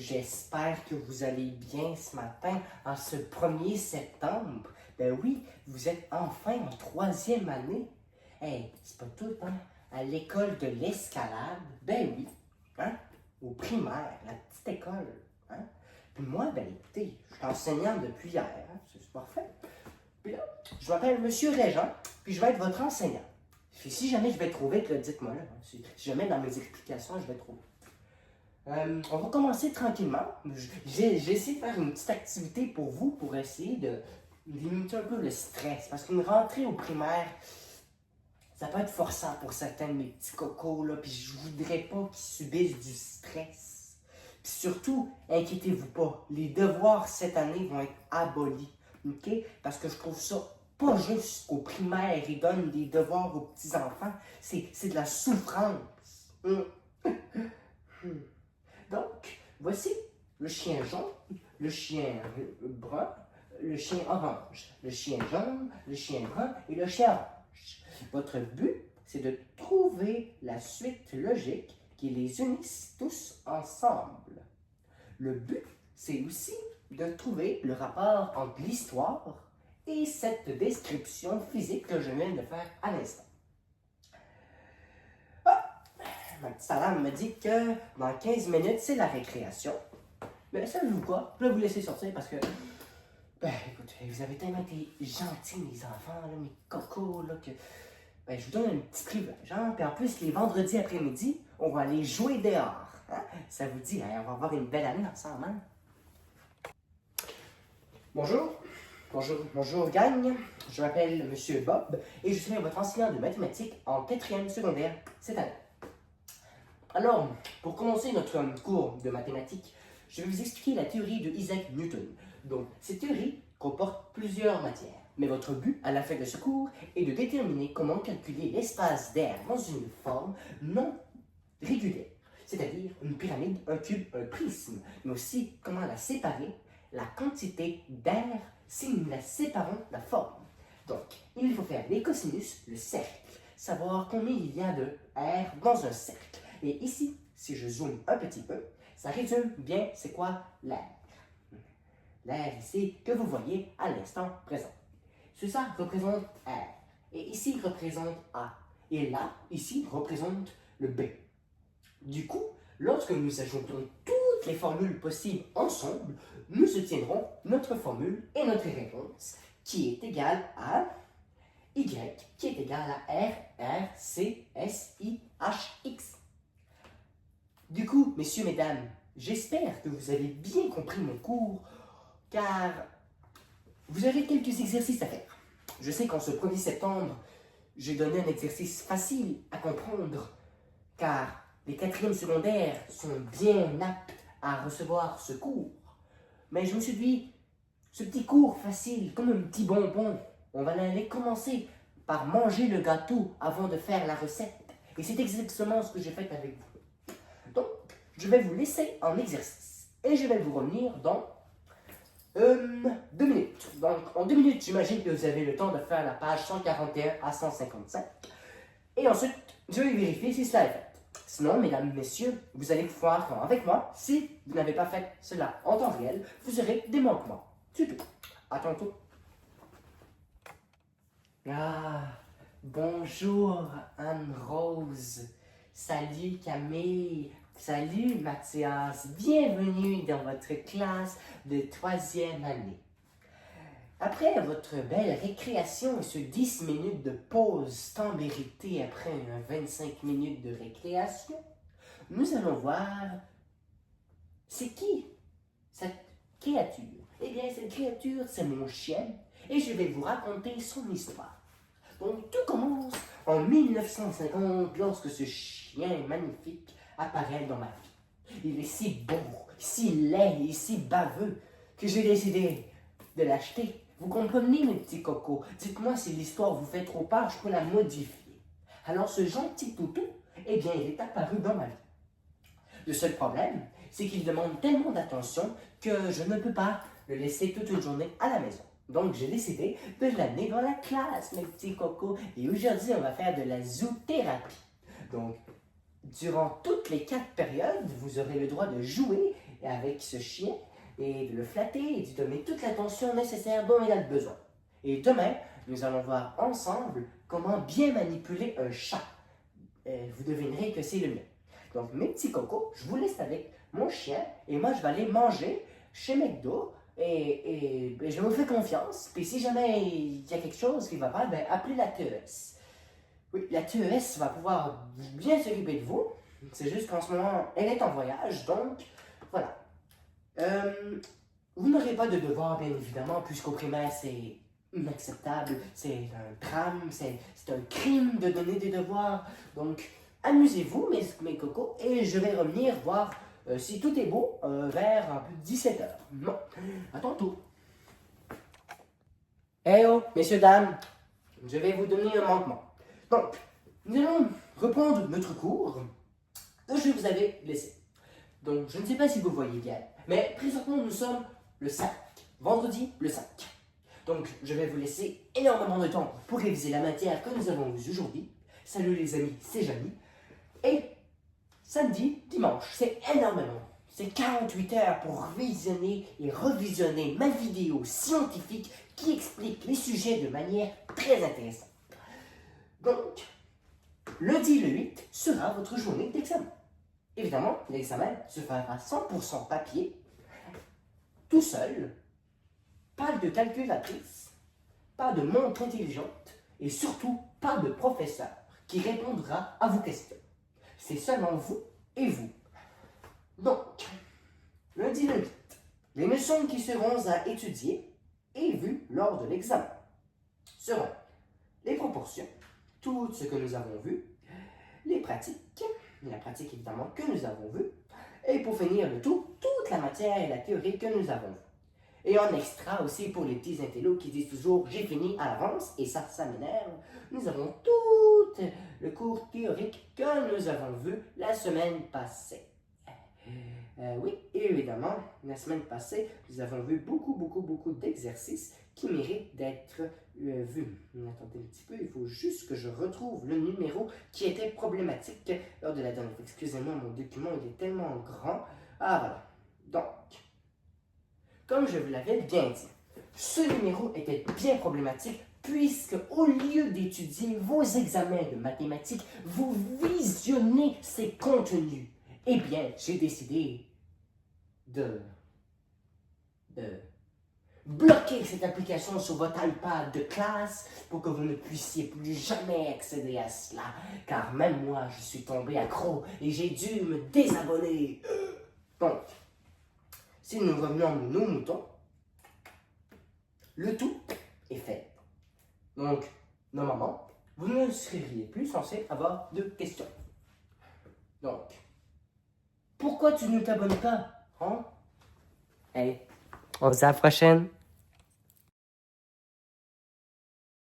J'espère que vous allez bien ce matin, en ce 1er septembre. Ben oui, vous êtes enfin en 3e année. Hey, c'est pas tout, hein? À l'école de l'escalade, ben oui, hein? Au primaire, la petite école, hein? Puis moi, ben écoutez, je suis enseignant depuis hier, hein? C'est parfait. Puis là, je m'appelle Monsieur Régent, puis je vais être votre enseignant. Puis si jamais je vais trouver, dites-moi là, hein? Si jamais dans mes explications, je vais trouver. On va commencer tranquillement. J'ai essayé de faire une petite activité pour vous pour essayer de limiter un peu le stress. Parce qu'une rentrée au primaire, ça peut être forçant pour certains de mes petits cocos, là, puis je voudrais pas qu'ils subissent du stress. Puis surtout, inquiétez-vous pas, les devoirs cette année vont être abolis, ok? Parce que je trouve ça pas juste qu'au primaire, ils donnent des devoirs aux petits-enfants, c'est de la souffrance. Donc, voici le chien jaune, le chien brun, le chien orange, le chien jaune, le chien brun et le chien orange. Votre but, c'est de trouver la suite logique qui les unisse tous ensemble. Le but, c'est aussi de trouver le rapport entre l'histoire et cette description physique que je viens de faire à l'instant. Ma petite alarme me dit que dans 15 minutes, c'est la récréation. Mais savez-vous quoi? Je vais vous laisser sortir parce que... Ben, écoutez, vous avez tellement été gentils, mes enfants, là, mes cocos, là, que... Ben, je vous donne un petit privilège, hein? Puis en plus, les vendredis après-midi, on va aller jouer dehors. Hein? Ça vous dit, hein? On va avoir une belle année ensemble, hein? Bonjour, gang. Je m'appelle Monsieur Bob et je suis votre enseignant de mathématiques en 4e secondaire cette année. Alors, pour commencer notre cours de mathématiques, je vais vous expliquer la théorie de Isaac Newton. Donc, cette théorie comporte plusieurs matières. Mais votre but à la fin de ce cours est de déterminer comment calculer l'espace d'air dans une forme non régulière, c'est-à-dire une pyramide, un cube, un prisme, mais aussi comment la séparer, la quantité d'air si nous la séparons de la forme. Donc, il faut faire les cosinus, le cercle, savoir combien il y a de air dans un cercle. Et ici, si je zoome un petit peu, ça résume bien c'est quoi l'air. L'air ici que vous voyez à l'instant présent. Ça représente R. Et ici représente A. Et là, ici, représente le B. Du coup, lorsque nous ajoutons toutes les formules possibles ensemble, nous obtiendrons notre formule et notre réponse qui est égale à Y, qui est égal à R, C, S, I, H, X. Du coup, messieurs, mesdames, j'espère que vous avez bien compris mon cours, car vous avez quelques exercices à faire. Je sais qu'en ce 1er septembre, j'ai donné un exercice facile à comprendre, car les 4e secondaires sont bien aptes à recevoir ce cours. Mais je me suis dit, ce petit cours facile, comme un petit bonbon, on va aller commencer par manger le gâteau avant de faire la recette. Et c'est exactement ce que j'ai fait avec vous. Donc, je vais vous laisser en exercice. Et je vais vous revenir dans 2 minutes. Donc, en 2 minutes, j'imagine que vous avez le temps de faire la page 141 à 155. Et ensuite, je vais vérifier si cela est fait. Sinon, mesdames et messieurs, vous allez pouvoir, avec moi, si vous n'avez pas fait cela en temps réel, vous aurez des manquements. C'est tout. À tantôt. Ah, bonjour Anne-Rose. Salut Camille. Salut Mathias. Bienvenue dans votre classe de 3e année. Après votre belle récréation et ce 10 minutes de pause tant méritée après 25 minutes de récréation, nous allons voir c'est qui cette créature. Eh bien, cette créature, c'est mon chien et je vais vous raconter son histoire. Donc, tout commence en 1950 lorsque ce chien magnifique apparaît dans ma vie. Il est si beau, si laid et si baveux que j'ai décidé de l'acheter. Vous comprenez, mes petits cocos? Dites-moi si l'histoire vous fait trop peur, je peux la modifier. Alors, ce gentil toutou, eh bien, il est apparu dans ma vie. Le seul problème, c'est qu'il demande tellement d'attention que je ne peux pas le laisser toute une journée à la maison. Donc, j'ai décidé de l'amener dans la classe, mes petits cocos. Et aujourd'hui, on va faire de la zoothérapie. Donc, durant toutes les 4 périodes, vous aurez le droit de jouer avec ce chien et de le flatter et de lui donner toute l'attention nécessaire dont il a besoin. Et demain, nous allons voir ensemble comment bien manipuler un chat. Vous devinerez que c'est le mien. Donc, mes petits cocos, je vous laisse avec mon chien et moi, je vais aller manger chez McDo et je vous fais confiance. Puis si jamais il y a quelque chose qui va pas, ben, appelez la TES. Oui, la TES va pouvoir bien s'occuper de vous. C'est juste qu'en ce moment, elle est en voyage, donc voilà. Vous n'aurez pas de devoir, bien évidemment, puisqu'au primaire, c'est inacceptable, c'est un drame, c'est un crime de donner des devoirs. Donc, amusez-vous, mes cocos, et je vais revenir voir si tout est beau vers 17h. Non, à tantôt. Eh oh, messieurs, dames, je vais vous donner un manquement. Donc, nous allons reprendre notre cours que je vous avais laissé. Donc, je ne sais pas si vous voyez bien, mais présentement, nous sommes le 5, vendredi le 5. Donc, je vais vous laisser énormément de temps pour réviser la matière que nous avons vue aujourd'hui. Salut les amis, c'est Jamy. Et samedi, dimanche, c'est énormément. C'est 48 heures pour visionner et revisionner ma vidéo scientifique qui explique les sujets de manière très intéressante. Donc, lundi le 8 sera votre journée d'examen. Évidemment, l'examen se fera 100% papier, tout seul, pas de calculatrice, pas de montre intelligente et surtout pas de professeur qui répondra à vos questions. C'est seulement vous et vous. Donc, lundi le 8, les notions qui seront à étudier et vues lors de l'examen seront les proportions, tout ce que nous avons vu, les pratiques, la pratique évidemment que nous avons vue, et pour finir le tout, toute la matière et la théorie que nous avons vue. Et en extra aussi pour les petits intellos qui disent toujours j'ai fini à l'avance, et ça m'énerve, nous avons tout le cours théorique que nous avons vu la semaine passée. Oui, et évidemment, la semaine passée, nous avons vu beaucoup d'exercices qui méritent d'être vus. Attendez un petit peu, il faut juste que je retrouve le numéro qui était problématique lors de la dernière fois. Excusez-moi, mon document il est tellement grand. Ah voilà. Donc, comme je vous l'avais bien dit, ce numéro était bien problématique puisque au lieu d'étudier vos examens de mathématiques, vous visionnez ces contenus. Eh bien, j'ai décidé de bloquer cette application sur votre iPad de classe pour que vous ne puissiez plus jamais accéder à cela. Car même moi, je suis tombé accro et j'ai dû me désabonner. Donc, si nous revenons à nos moutons, le tout est fait. Donc, normalement, vous ne seriez plus censé avoir de questions. Donc, pourquoi tu ne t'abonnes pas, hein? Allez, on se dit à la prochaine.